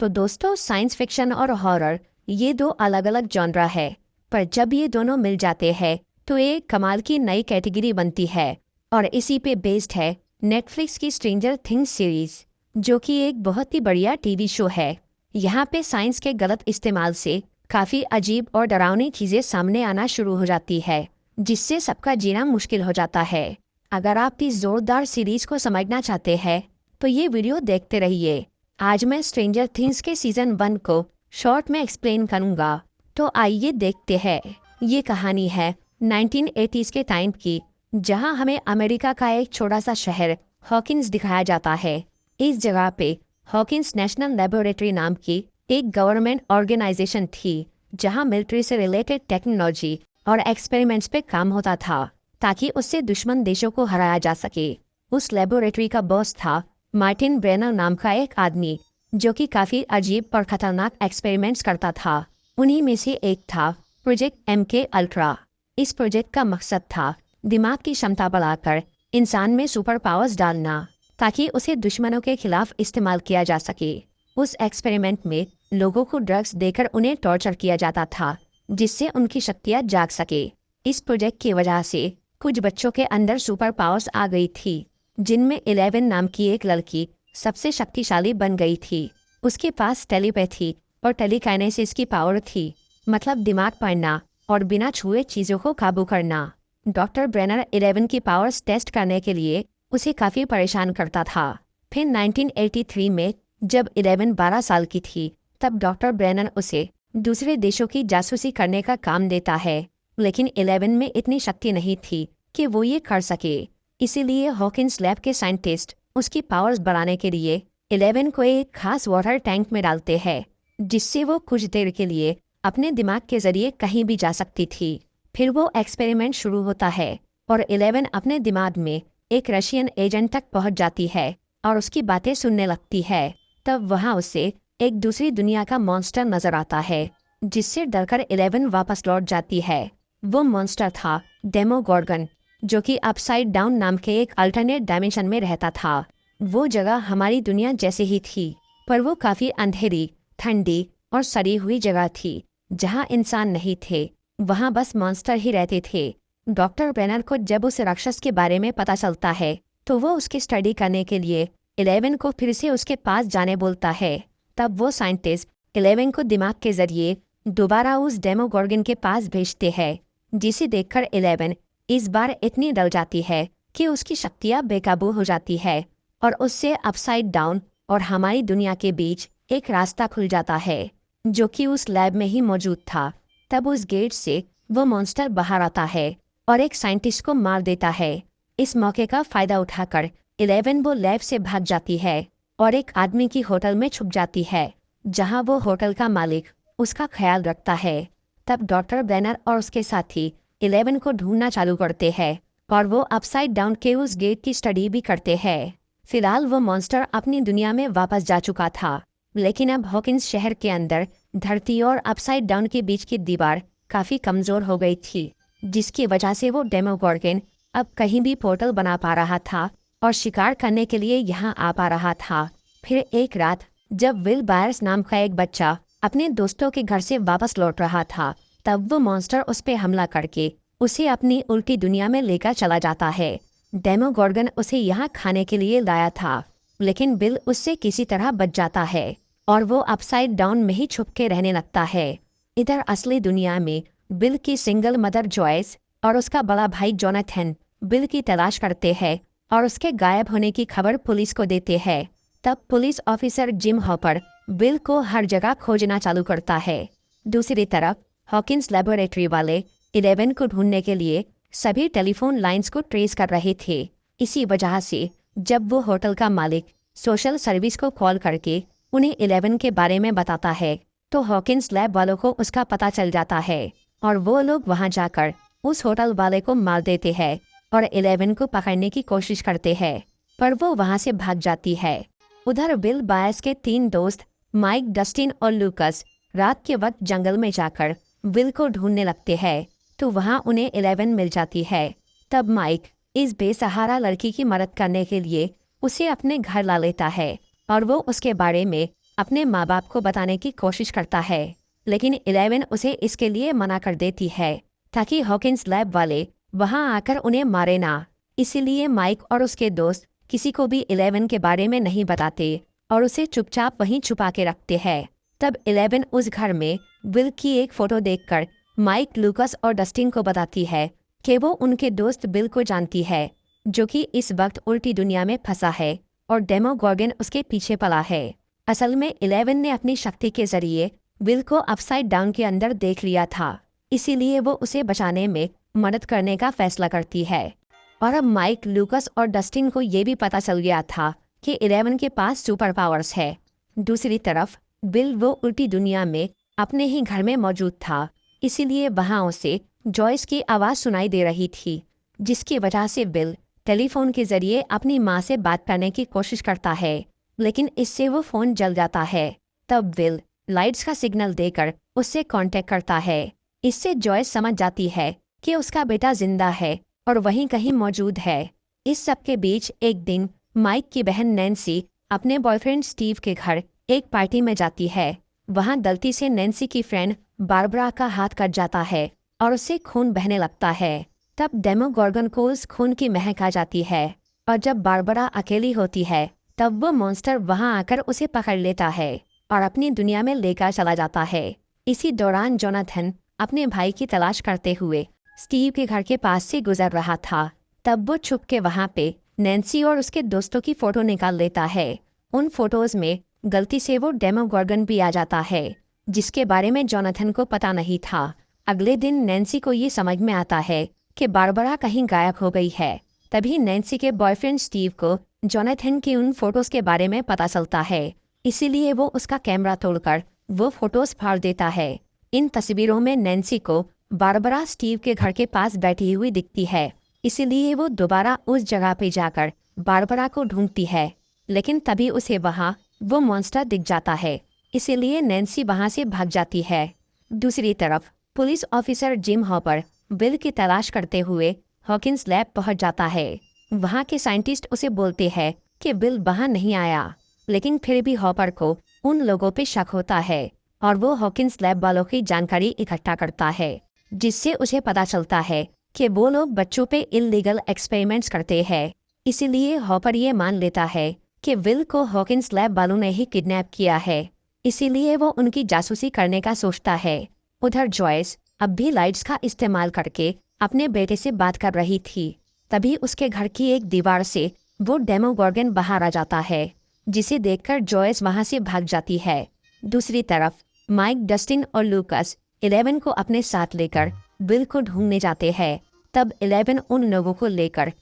तो दोस्तों, science fiction और हॉरर ये दो अलग अलग जॉनरा है, पर जब ये दोनों मिल जाते हैं तो एक कमाल की नई कैटेगरी बनती है। और इसी पे बेस्ड है नेटफ्लिक्स की स्ट्रेंजर थिंग्स सीरीज, जो कि एक बहुत ही बढ़िया टीवी शो है। यहाँ पे साइंस के गलत इस्तेमाल से काफ़ी अजीब और डरावनी चीज़ें सामने आना शुरू हो जाती है, जिससे सबका जीना मुश्किल हो जाता है। अगर आप इस जोरदार सीरीज को समझना चाहते हैं तो ये वीडियो देखते रहिए। आज मैं स्ट्रेंजर थिंग्स के सीजन 1 को शॉर्ट में एक्सप्लेन करूंगा, तो आइए देखते हैं। ये कहानी है 1980s के टाइम की, जहां हमें अमेरिका का एक छोटा सा शहर हॉकिंस दिखाया जाता है। इस जगह पे हॉकिंस नेशनल लेबोरेटरी नाम की एक गवर्नमेंट ऑर्गेनाइजेशन थी, जहां मिलिट्री से रिलेटेड टेक्नोलॉजी और एक्सपेरिमेंट्स पे काम होता था, ताकि उससे दुश्मन देशों को हराया जा सके। उस लेबोरेटरी का बॉस था मार्टिन ब्रेनर नाम का एक आदमी, जो कि काफ़ी अजीब और खतरनाक एक्सपेरिमेंट्स करता था। उन्हीं में से एक था प्रोजेक्ट MK अल्ट्रा। इस प्रोजेक्ट का मकसद था दिमाग की क्षमता बढ़ाकर इंसान में सुपर पावर्स डालना, ताकि उसे दुश्मनों के खिलाफ इस्तेमाल किया जा सके। उस एक्सपेरिमेंट में लोगों को ड्रग्स देकर उन्हें टॉर्चर किया जाता था, जिससे उनकी शक्तियाँ जाग सके। इस प्रोजेक्ट की वजह से कुछ बच्चों के अंदर सुपर पावर्स आ गई थी, जिनमें 11 नाम की एक लड़की सबसे शक्तिशाली बन गई थी। उसके पास टेलीपैथी और टेलीकाइनेसिस की पावर थी, मतलब दिमाग पढ़ना और बिना छुए चीज़ों को काबू करना। डॉक्टर ब्रेनर 11 की पावर्स टेस्ट करने के लिए उसे काफ़ी परेशान करता था। फिर 1983 में जब 11 12 साल की थी, तब डॉक्टर ब्रेनर उसे दूसरे देशों की जासूसी करने का काम देता है। लेकिन 11 में इतनी शक्ति नहीं थी कि वो ये कर सके। इसीलिए हॉकिंस लैब के साइंटिस्ट उसकी पावर्स बढ़ाने के लिए 11 को एक खास वाटर टैंक में डालते हैं, जिससे वो कुछ देर के लिए अपने दिमाग के जरिए कहीं भी जा सकती थी। फिर वो एक्सपेरिमेंट शुरू होता है और 11 अपने दिमाग में एक रशियन एजेंट तक पहुंच जाती है और उसकी बातें सुनने लगती है। तब वहाँ उसे एक दूसरी दुनिया का मॉन्स्टर नजर आता है, जिससे डरकर 11 वापस लौट जाती है। वो मॉन्स्टर था डेमोगॉर्गन, जो कि अपसाइड डाउन नाम के एक अल्टरनेट डायमेंशन में रहता था। वो जगह हमारी दुनिया जैसे ही थी, पर वो काफ़ी अंधेरी, ठंडी और सड़ी हुई जगह थी, जहाँ इंसान नहीं थे, वहाँ बस मॉन्स्टर ही रहते थे। डॉक्टर ब्रेनर को जब उस राक्षस के बारे में पता चलता है, तो वो उसकी स्टडी करने के लिए 11 को फिर से उसके पास जाने बोलता है। तब वो साइंटिस्ट 11 को दिमाग के जरिए दोबारा उस डेमोगॉर्गन के पास भेजते हैं, जिसे देखकर 11 इस बार इतनी डर जाती है कि उसकी शक्तियाँ बेकाबू हो जाती है और उससे अपसाइड डाउन और हमारी दुनिया के बीच एक रास्ता खुल जाता है, जो कि उस लैब में ही मौजूद था। तब उस गेट से वो मॉन्स्टर बाहर आता है और एक साइंटिस्ट को मार देता है। इस मौके का फायदा उठाकर 11 वो लैब से भाग जाती है और एक आदमी की होटल में छुप जाती है, जहाँ वो होटल का मालिक उसका ख्याल रखता है। तब डॉक्टर ब्रेनर और उसके साथी 11 को ढूंढना चालू करते हैं और वो अपसाइड डाउन के उस गेट की स्टडी भी करते हैं। फिलहाल वो मॉन्स्टर अपनी दुनिया में वापस जा चुका था, लेकिन अब हॉकिंस शहर के अंदर धरती और अपसाइड डाउन के बीच की दीवार काफ़ी कमज़ोर हो गई थी, जिसकी वजह से वो डेमोगॉर्गन अब कहीं भी पोर्टल बना पा रहा था और शिकार करने के लिए यहाँ आ पा रहा था। फिर एक रात जब विल बायर्स नाम का एक बच्चा अपने दोस्तों के घर से वापस लौट रहा था, तब वो मॉन्स्टर उस पर हमला करके उसे अपनी उल्टी दुनिया में लेकर चला जाता है। डेमोगॉर्गन उसे यहाँ खाने के लिए लाया था, लेकिन बिल उससे किसी तरह बच जाता है और वो अपसाइड डाउन में ही छुप के रहने लगता है। इधर असली दुनिया में बिल की सिंगल मदर जॉयस और उसका बड़ा भाई जोनाथन बिल की तलाश करते हैं और उसके गायब होने की खबर पुलिस को देते हैं। तब police officer gym hopper bill को हर जगह खोजना चालू करता है। दूसरी तरफ हॉकिंस लेबोरेटरी वाले 11 को ढूंढने के लिए सभी टेलीफोन लाइंस को ट्रेस कर रहे थे। इसी वजह से जब वो होटल का मालिक सोशल सर्विस को कॉल करके उन्हें 11 के बारे में बताता है, तो हॉकिंस लैब वालों को उसका पता चल जाता है और वो लोग वहां जाकर उस होटल वाले को मार देते हैं और 11 को पकड़ने की कोशिश करते हैं, पर वो वहां से भाग जाती है। उधर बिल बायर्स के 3 दोस्त माइक, डस्टिन और लूकस रात के वक्त जंगल में जाकर विल को ढूंढने लगते हैं, तो वहाँ उन्हें 11 मिल जाती है। तब माइक इस बेसहारा लड़की की मदद करने के लिए उसे अपने घर ला लेता है और वो उसके बारे में अपने माँ बाप को बताने की कोशिश करता है, लेकिन 11 उसे इसके लिए मना कर देती है ताकि हॉकिंस लैब वाले वहां आकर उन्हें मारे ना। इसीलिए माइक और उसके दोस्त किसी को भी 11 के बारे में नहीं बताते और उसे चुपचाप वहीं छुपा के रखते हैं। तब 11 उस घर में विल की एक फोटो देखकर माइक, लूकस और डस्टिन को बताती है कि वो उनके दोस्त बिल को जानती है, जो कि इस वक्त उल्टी दुनिया में फंसा है और डेमोगॉर्गन उसके पीछे पड़ा है। असल में 11 ने अपनी शक्ति के जरिए विल को अपसाइड डाउन के अंदर देख लिया था, इसीलिए वो उसे बचाने में मदद करने का फैसला करती है। और अब माइक, लूकस और डस्टिन को ये भी पता चल गया था कि 11 के पास सुपर पावर्स है। दूसरी तरफ बिल वो उल्टी दुनिया में अपने ही घर में मौजूद था, इसीलिए वहाँ उसे जॉयस की आवाज़ सुनाई दे रही थी, जिसकी वजह से बिल टेलीफोन के जरिए अपनी माँ से बात करने की कोशिश करता है, लेकिन इससे वो फ़ोन जल जाता है। तब बिल लाइट्स का सिग्नल देकर उससे कांटेक्ट करता है। इससे जॉयस समझ जाती है कि उसका बेटा जिंदा है और वहीं कहीं मौजूद है। इस सब के बीच एक दिन माइक की बहन नैन्सी अपने बॉयफ्रेंड स्टीव के घर एक पार्टी में जाती है। वहां गलती से नैन्सी की फ्रेंड बारबरा का हाथ कट जाता है और उससे खून बहने लगता है। तब डेमोगॉर्गन को उस खून की महक आ जाती है और जब बारबरा अकेली होती है तब वो मॉन्स्टर वहां आकर उसे पकड़ लेता है और अपनी दुनिया में लेकर चला जाता है। इसी दौरान जोनाथन अपने भाई की तलाश करते हुए स्टीव के घर के पास से गुजर रहा था। तब वो छुप के वहाँ पे नैन्सी और उसके दोस्तों की फोटो निकाल लेता है। उन फोटोज में गलती से वो डेमोगॉर्गन भी आ जाता है, जिसके बारे में जोनाथन को पता नहीं था। अगले दिन नैन्सी को ये समझ में आता है कि बारबरा कहीं गायब हो गई है। तभी नैन्सी के बॉयफ्रेंड स्टीव को जोनाथन की उन फोटोज के बारे में पता चलता है, इसीलिए वो उसका कैमरा तोड़कर वो फोटोज फाड़ देता है। इन तस्वीरों में नैन्सी को बारबरा स्टीव के घर के पास बैठी हुई दिखती है, इसीलिए वो दोबारा उस जगह पे जाकर बारबरा को ढूंढती है, लेकिन तभी उसे वहाँ वो मॉन्स्टर दिख जाता है, इसीलिए नैन्सी वहाँ से भाग जाती है। दूसरी तरफ police officer gym hopper bill की तलाश करते हुए हॉकिंस लैब पहुँच जाता है। वहाँ के साइंटिस्ट उसे बोलते हैं कि बिल वहाँ नहीं आया, लेकिन फिर भी हॉपर को उन लोगों पे शक होता है और वो हॉकिंस लैब वालों की जानकारी इकट्ठा करता है, जिससे उसे पता चलता है कि वो लोग बच्चों पे इल्लीगल एक्सपेरिमेंट्स करते हैं। इसीलिए हॉपर ये मान लेता है कि विल को हॉकिंस लैब वालों ने ही किडनैप किया है, इसीलिए वो उनकी जासूसी करने का सोचता है। उधर जॉयस अब भी लाइट्स का इस्तेमाल करके अपने बेटे से बात कर रही थी। तभी उसके घर की एक दीवार से वो डेमोगॉर्गन बाहर आ जाता है, जिसे देखकर जॉयस वहां से भाग जाती है। दूसरी तरफ माइक, डस्टिन और लूकस 11 को अपने साथ लेकर बिल को ढूंढने जाते हैं। तब 11 उन लोगों को लेकर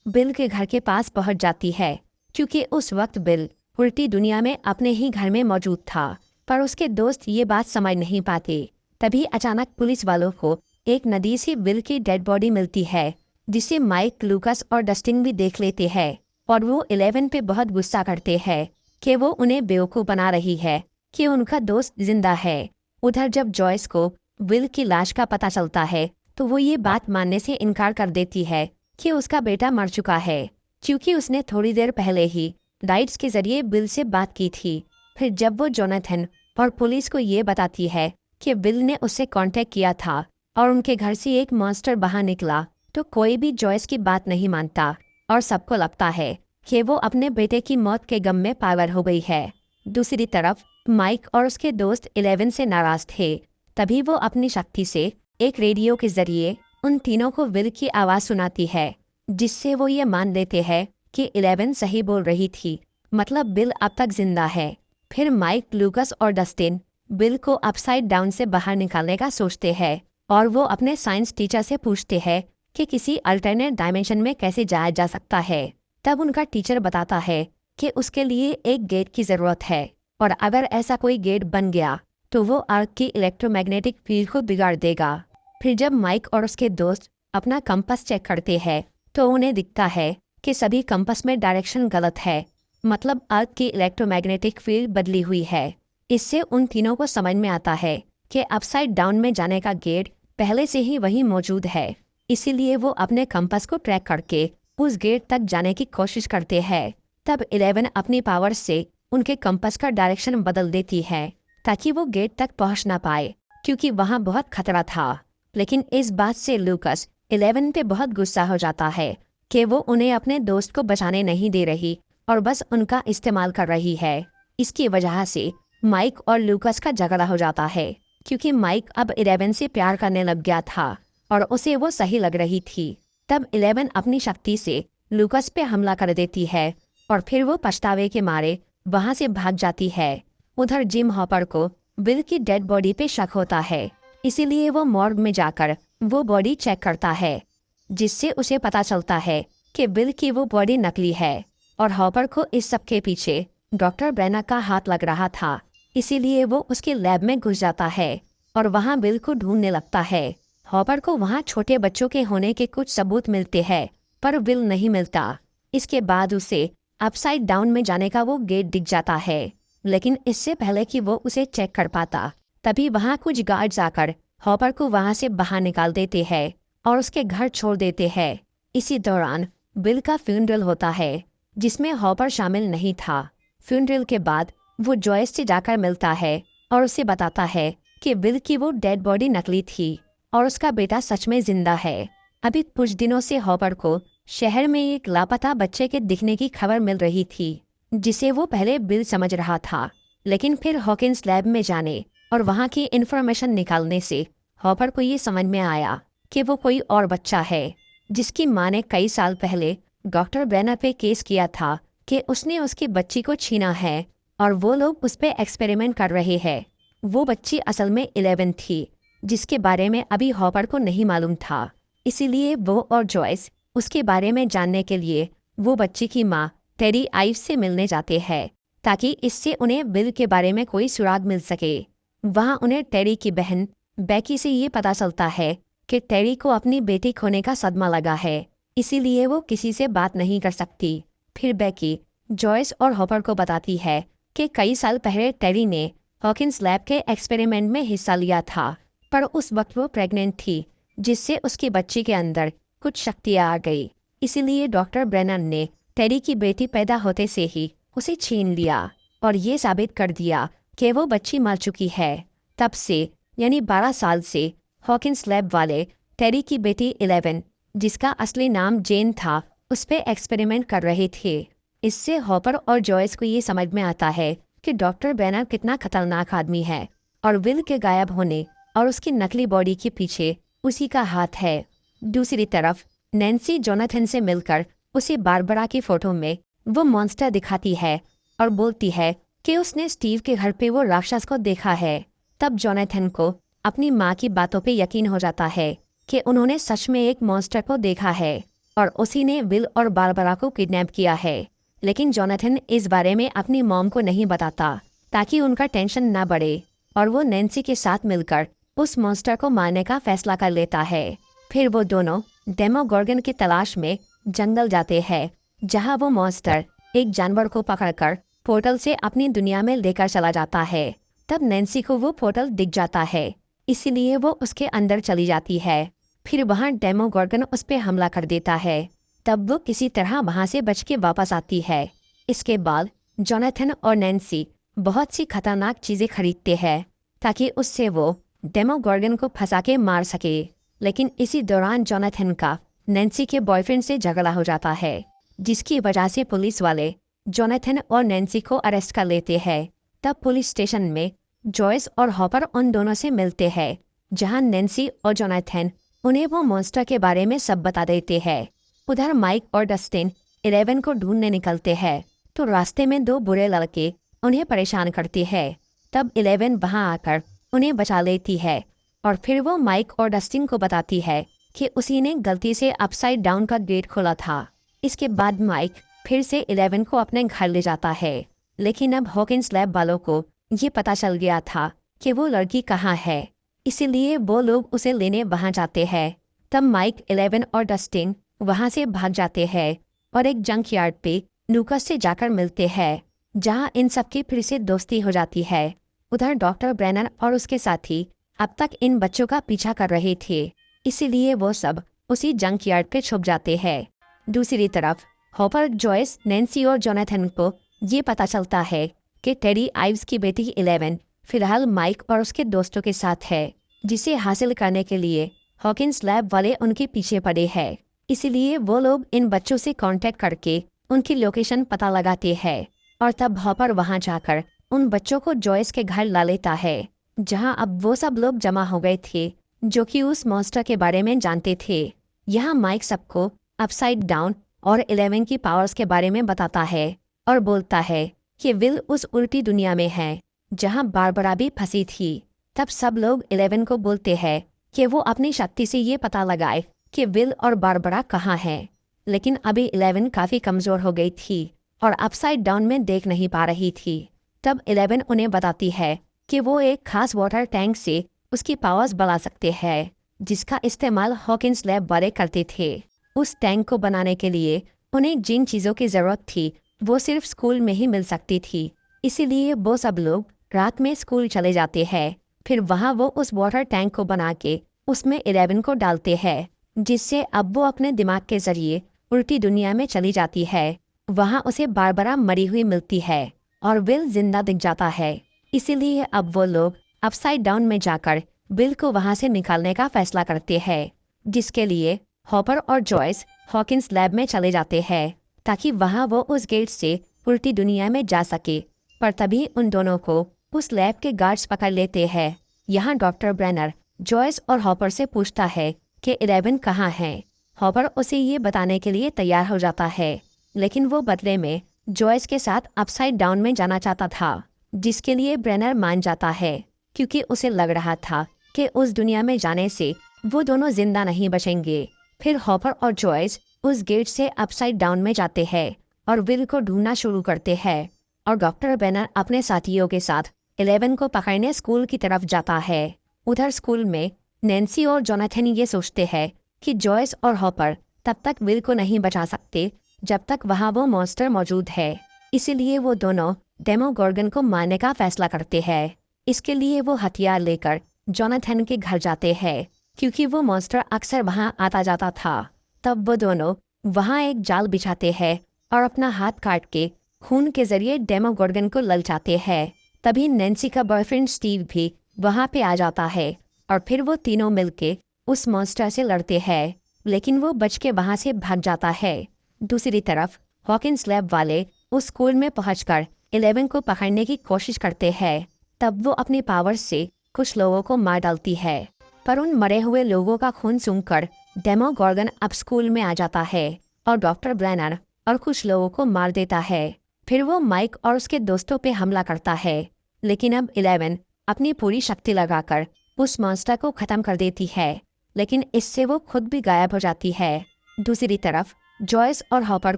बिल के घर के पास पहुंच जाती है, क्योंकि उस वक्त बिल उल्टी दुनिया में अपने ही घर में मौजूद था, पर उसके दोस्त ये बात समझ नहीं पाते। तभी अचानक पुलिस वालों को एक नदी से बिल की डेड बॉडी मिलती है, जिसे माइक, लूकस और डस्टिन भी देख लेते हैं और वो 11 पे बहुत गुस्सा करते हैं कि वो उन्हें बेवकूफ़ बना रही है कि उनका दोस्त जिंदा है। उधर जब जॉयस को विल की लाश का पता चलता है तो वो ये बात मानने से इनकार कर देती है कि उसका बेटा मर चुका है, क्योंकि उसने थोड़ी देर पहले ही लाइट्स के जरिए बिल से बात की थी। फिर जब वो जोनाथन और पुलिस को ये बताती है कि बिल ने उससे कांटेक्ट किया था और उनके घर से एक मॉन्स्टर बाहर निकला, तो कोई भी जॉयस की बात नहीं मानता और सबको लगता है कि वो अपने बेटे की मौत के गम में पागल हो गई है। दूसरी तरफ माइक और उसके दोस्त 11 से नाराज थे। तभी वो अपनी शक्ति से एक रेडियो के जरिए उन तीनों को विल की आवाज़ सुनाती है, जिससे वो ये मान लेते हैं कि 11 सही बोल रही थी, मतलब बिल अब तक जिंदा है। फिर माइक, लूकस और डस्टिन बिल को अपसाइड डाउन से बाहर निकालने का सोचते हैं और वो अपने साइंस टीचर से पूछते हैं कि किसी अल्टरनेट डायमेंशन में कैसे जाया जा सकता है। तब उनका टीचर बताता है कि उसके लिए एक गेट की ज़रूरत है और अगर ऐसा कोई गेट बन गया तो वो अर्थ की इलेक्ट्रोमैग्नेटिक फील्ड को बिगाड़ देगा। फिर जब माइक और उसके दोस्त अपना कंपास चेक करते हैं तो उन्हें दिखता है कि सभी कंपास में डायरेक्शन गलत है, मतलब अर्थ की इलेक्ट्रोमैग्नेटिक फील्ड बदली हुई है। इससे उन तीनों को समझ में आता है कि अपसाइड डाउन में जाने का गेट पहले से ही वहीं मौजूद है। इसीलिए वो अपने कंपास को ट्रैक करके उस गेट तक जाने की कोशिश करते हैं। तब 11 अपनी पावर से उनके कंपास का डायरेक्शन बदल देती है ताकि वो गेट तक पहुंच ना पाए, क्योंकि वहां बहुत खतरा था। लेकिन इस बात से लूकस 11 पे बहुत गुस्सा हो जाता है कि वो उन्हें अपने दोस्त को बचाने नहीं दे रही और बस उनका इस्तेमाल कर रही है। इसकी वजह से माइक और लूकस का झगड़ा हो जाता है, क्योंकि माइक अब 11 से प्यार करने लग गया था और उसे वो सही लग रही थी। तब 11 अपनी शक्ति से लूकस पे हमला कर देती है और फिर वो पछतावे के मारे वहां से भाग जाती है। उधर जिम हॉपर को बिल की डेड बॉडी पे शक होता है, इसीलिए वो मॉर्ग में जाकर वो बॉडी चेक करता है, जिससे उसे पता चलता है कि बिल की वो बॉडी नकली है और हॉपर को इस सब के पीछे डॉक्टर ब्रेना का हाथ लग रहा था। इसीलिए वो उसके लैब में घुस जाता है और वहाँ बिल को ढूंढने लगता है। हॉपर को वहाँ छोटे बच्चों के होने के कुछ सबूत मिलते हैं, पर बिल नहीं मिलता। इसके बाद उसे अपसाइड डाउन में जाने का वो गेट दिख जाता है, लेकिन इससे पहले कि वो उसे चेक कर पाता, तभी वहाँ कुछ गार्ड्स आकर हॉपर को वहाँ से बाहर निकाल देते हैं और उसके घर छोड़ देते हैं। इसी दौरान बिल का फ्यूनरल होता है, जिसमें हॉपर शामिल नहीं था। फ्यूनरल के बाद वो जॉयस से जाकर मिलता है और उसे बताता है कि बिल की वो डेड बॉडी नकली थी और उसका बेटा सच में जिंदा है। अभी कुछ दिनों से हॉपर को शहर में एक लापता बच्चे के दिखने की खबर मिल रही थी, जिसे वो पहले बिल समझ रहा था। लेकिन फिर हॉकिंस लैब में जाने और वहाँ की इन्फॉर्मेशन निकालने से हॉपर को ये समझ में आया कि वो कोई और बच्चा है, जिसकी माँ ने कई साल पहले डॉक्टर ब्रेनर पे केस किया था कि उसने उसकी बच्ची को छीना है और वो लोग उस पर एक्सपेरिमेंट कर रहे हैं। वो बच्ची असल में 11 थी, जिसके बारे में अभी हॉपर को नहीं मालूम था। इसीलिए वो और जॉयस उसके बारे में जानने के लिए वो बच्ची की माँ टेरी आइव्स से मिलने जाते हैं, ताकि इससे उन्हें बिल के बारे में कोई सुराग मिल सके। वहाँ उन्हें टेरी की बहन बेकी से ये पता चलता है कि टेरी को अपनी बेटी खोने का सदमा लगा है, इसीलिए वो किसी से बात नहीं कर सकती। फिर बेकी जॉयस और हॉपर को बताती है कि कई साल पहले टेरी ने हॉकिंस लैब के एक्सपेरिमेंट में हिस्सा लिया था, पर उस वक्त वो प्रेग्नेंट थी, जिससे उसकी बच्ची के अंदर कुछ शक्तियाँ आ गई। इसीलिए डॉक्टर ब्रेनन ने टेरी की बेटी पैदा होते से ही उसे छीन लिया और ये साबित कर दिया कि वो बच्ची मर चुकी है। तब से यानी 12 साल से हॉकिंस लैब वाले टेरी की बेटी 11, जिसका असली नाम जेन था, उस पर एक्सपेरिमेंट कर रहे थे। इससे हॉपर और जॉयस को ये समझ में आता है कि डॉक्टर ब्रेनर कितना खतरनाक आदमी है और विल के गायब होने और उसकी नकली बॉडी के पीछे उसी का हाथ है। दूसरी तरफ नैन्सी जोनाथन से मिलकर उसे बारबरा की फोटो में वो मॉन्स्टर दिखाती है और बोलती है कि उसने स्टीव के घर पे वो राक्षस को देखा है। तब जोनाथन को अपनी माँ की बातों पे यकीन हो जाता है कि उन्होंने सच में एक मॉन्स्टर को देखा है और उसी ने विल और बारबरा को किडनैप किया है। लेकिन जोनाथन इस बारे में अपनी मॉम को नहीं बताता ताकि उनका टेंशन ना बढ़े और वो नैन्सी के साथ मिलकर उस मॉन्स्टर को मारने का फैसला कर लेता है। फिर वो दोनों डेमोगोर्गन की तलाश में जंगल जाते हैं, जहां वो मॉन्स्टर एक जानवर को पकड़कर पोर्टल से अपनी दुनिया में लेकर चला जाता है। तब नैन्सी को वो पोर्टल दिख जाता है, इसीलिए वो उसके अंदर चली जाती है। फिर वहाँ डेमोगोर्गन उस पर हमला कर देता है। तब वो किसी तरह वहाँ से बच के वापस आती है। इसके बाद जोनाथन और नैन्सी बहुत सी खतरनाक चीज़ें खरीदते हैं ताकि उससे वो डेमोगोर्गन को फंसा के मार सके। लेकिन इसी दौरान जोनाथन का नैन्सी के बॉयफ्रेंड से झगड़ा हो जाता है, जिसकी वजह से पुलिस वाले जोनाथन और नैन्सी को अरेस्ट कर लेते हैं। तब पुलिस स्टेशन में जॉयस और हॉपर उन दोनों से मिलते हैं, जहां नैन्सी और जोनाथन उन्हें वो मॉन्स्टर के बारे में सब बता देते हैं। उधर माइक और डस्टिन 11 को ढूंढने निकलते हैं, तो रास्ते में दो बुरे लड़के उन्हें परेशान करते हैं। तब 11 वहां आकर उन्हें बचा लेती है और फिर वो माइक और डस्टिन को बताती है कि उसी ने गलती से अपसाइड डाउन का गेट खोला था। इसके बाद माइक फिर से 11 को अपने घर ले जाता है, लेकिन अब हॉकिंस लैब वालों को ये पता चल गया था कि वो लड़की कहाँ है, इसीलिए वो लोग उसे लेने वहाँ जाते हैं। तब माइक 11 और डस्टिन वहाँ से भाग जाते हैं और एक जंक यार्ड पे लूकस से जाकर मिलते हैं, जहाँ इन सबकी फिर से दोस्ती हो जाती है। उधर डॉक्टर ब्रेनर और उसके साथी अब तक इन बच्चों का पीछा कर रहे थे, इसीलिए वो सब उसी जंक यार्ड पे छुप जाते हैं। दूसरी तरफ हॉपर, जॉयस, नैन्सी और जोनाथन को ये पता चलता है कि टेरी आइव्स की बेटी 11 फिलहाल माइक और उसके दोस्तों के साथ है, जिसे हासिल करने के लिए हॉकिंस लैब वाले उनके पीछे पड़े हैं। इसीलिए वो लोग इन बच्चों से कांटेक्ट करके उनकी लोकेशन पता लगाते हैं और तब हॉपर वहां जाकर उन बच्चों को जॉयस के घर ला लेता है, जहां अब वो सब लोग जमा हो गए थे जो कि उस मॉन्स्टर के बारे में जानते थे। यहाँ माइक सबको अपसाइड डाउन और 11 की पावर्स के बारे में बताता है और बोलता है कि विल उस उल्टी दुनिया में है जहां बारबरा भी फंसी थी। तब सब लोग 11 को बोलते हैं कि वो अपनी शक्ति से ये पता लगाए कि विल और बारबरा कहाँ हैं। लेकिन अभी 11 काफ़ी कमज़ोर हो गई थी और अपसाइड डाउन में देख नहीं पा रही थी। तब 11 उन्हें बताती है कि वो एक खास वाटर टैंक से उसकी पावर्स बढ़ा सकते हैं, जिसका इस्तेमाल हॉकिंस लैब वाले करते थे। उस टैंक को बनाने के लिए उन्हें जिन चीज़ों की ज़रूरत थी वो सिर्फ स्कूल में ही मिल सकती थी। इसीलिए वो सब लोग रात में स्कूल चले जाते हैं। फिर वहाँ वो उस वाटर टैंक को बना के उसमें 11 को डालते हैं, जिससे अब वो अपने दिमाग के जरिए उल्टी दुनिया में चली जाती है। वहाँ उसे बारबरा मरी हुई मिलती है और विल जिंदा दिख जाता है। इसीलिए अब वो लोग अपसाइड डाउन में जाकर विल को वहाँ से निकालने का फैसला करते हैं, जिसके लिए हॉपर और जॉयस हॉकिंस लैब में चले जाते हैं ताकि वहाँ वो उस गेट से उल्टी दुनिया में जा सके। पर तभी उन दोनों को उस लैब के गार्ड्स पकड़ लेते हैं। यहाँ डॉक्टर ब्रेनर जॉयस और हॉपर से पूछता है कि 11 कहाँ है। हॉपर उसे ये बताने के लिए तैयार हो जाता है, लेकिन वो बदले में जॉयस के साथ अपसाइड डाउन में जाना चाहता था, जिसके लिए ब्रेनर मान जाता है क्योंकि उसे लग रहा था कि उस दुनिया में जाने से वो दोनों जिंदा नहीं बचेंगे। फिर हॉपर और जॉयस उस गेट से अपसाइड डाउन में जाते हैं और विल को ढूंढना शुरू करते हैं और डॉक्टर ब्रेनर अपने साथियों के साथ 11 को पकड़ने स्कूल की तरफ जाता है। उधर स्कूल में नैन्सी और जोनाथन ये सोचते हैं कि जॉयस और हॉपर तब तक विल को नहीं बचा सकते जब तक वहाँ वो मॉन्स्टर मौजूद है। इसीलिए वो दोनों डेमोगोर्गन को मारने का फैसला करते हैं। इसके लिए वो हथियार लेकर जोनाथन के घर जाते हैं, क्योंकि वो मॉन्स्टर अक्सर वहाँ आता जाता था। तब वो दोनों वहाँ एक जाल बिछाते हैं और अपना हाथ काट के खून के जरिए डेमोगोर्गन को ललचाते हैं। तभी नैन्सी का बॉयफ्रेंड स्टीव भी वहाँ पे आ जाता है और फिर वो तीनों मिलके उस मॉन्स्टर से लड़ते हैं, लेकिन वो बच के वहाँ से भाग जाता है। दूसरी तरफ हॉकिंस लैब वाले उस स्कूल में पहुंचकर 11 को पकड़ने की कोशिश करते हैं। तब वो अपनी पावर से कुछ लोगों को मार डालती है, पर उन मरे हुए लोगों का खून सूंघकर डेमोगोर्गन अब स्कूल में आ जाता है और डॉक्टर ब्रेनर और कुछ लोगों को मार देता है। फिर वो माइक और उसके दोस्तों पे हमला करता है, लेकिन अब 11 अपनी पूरी शक्ति लगाकर उस मॉन्स्टर को खत्म कर देती है, लेकिन इससे वो खुद भी गायब हो जाती है। दूसरी तरफ जॉयस और हॉपर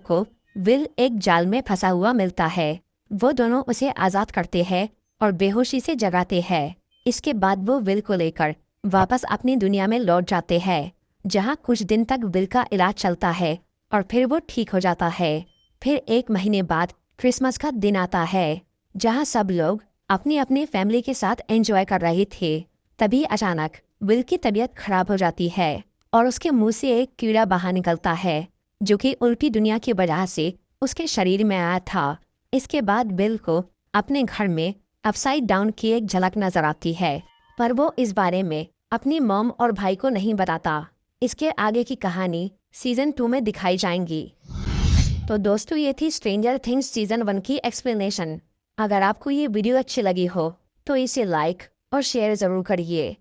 को विल एक जाल में फंसा हुआ मिलता है। वो दोनों उसे आज़ाद करते हैं और बेहोशी से जगाते हैं। इसके बाद वो विल को लेकर वापस अपनी दुनिया में लौट जाते हैं, जहाँ कुछ दिन तक विल का इलाज चलता है और फिर वो ठीक हो जाता है। फिर 1 महीने बाद क्रिसमस का दिन आता है, जहाँ सब लोग अपनी अपनी फैमिली के साथ एंजॉय कर रहे थे। तभी अचानक विल की तबीयत खराब हो जाती है और उसके मुंह से एक कीड़ा बाहर निकलता है, जो कि उल्टी दुनिया की वजह से उसके शरीर में आया था। इसके बाद विल को अपने घर में अपसाइड डाउन की एक झलक नजर आती है, पर वो इस बारे में अपनी मॉम और भाई को नहीं बताता। इसके आगे की कहानी सीजन 2 में दिखाई जाएंगी। तो दोस्तों, ये थी स्ट्रेंजर थिंग्स सीजन 1 की एक्सप्लेनेशन। अगर आपको ये वीडियो अच्छी लगी हो तो इसे लाइक और शेयर ज़रूर करिए।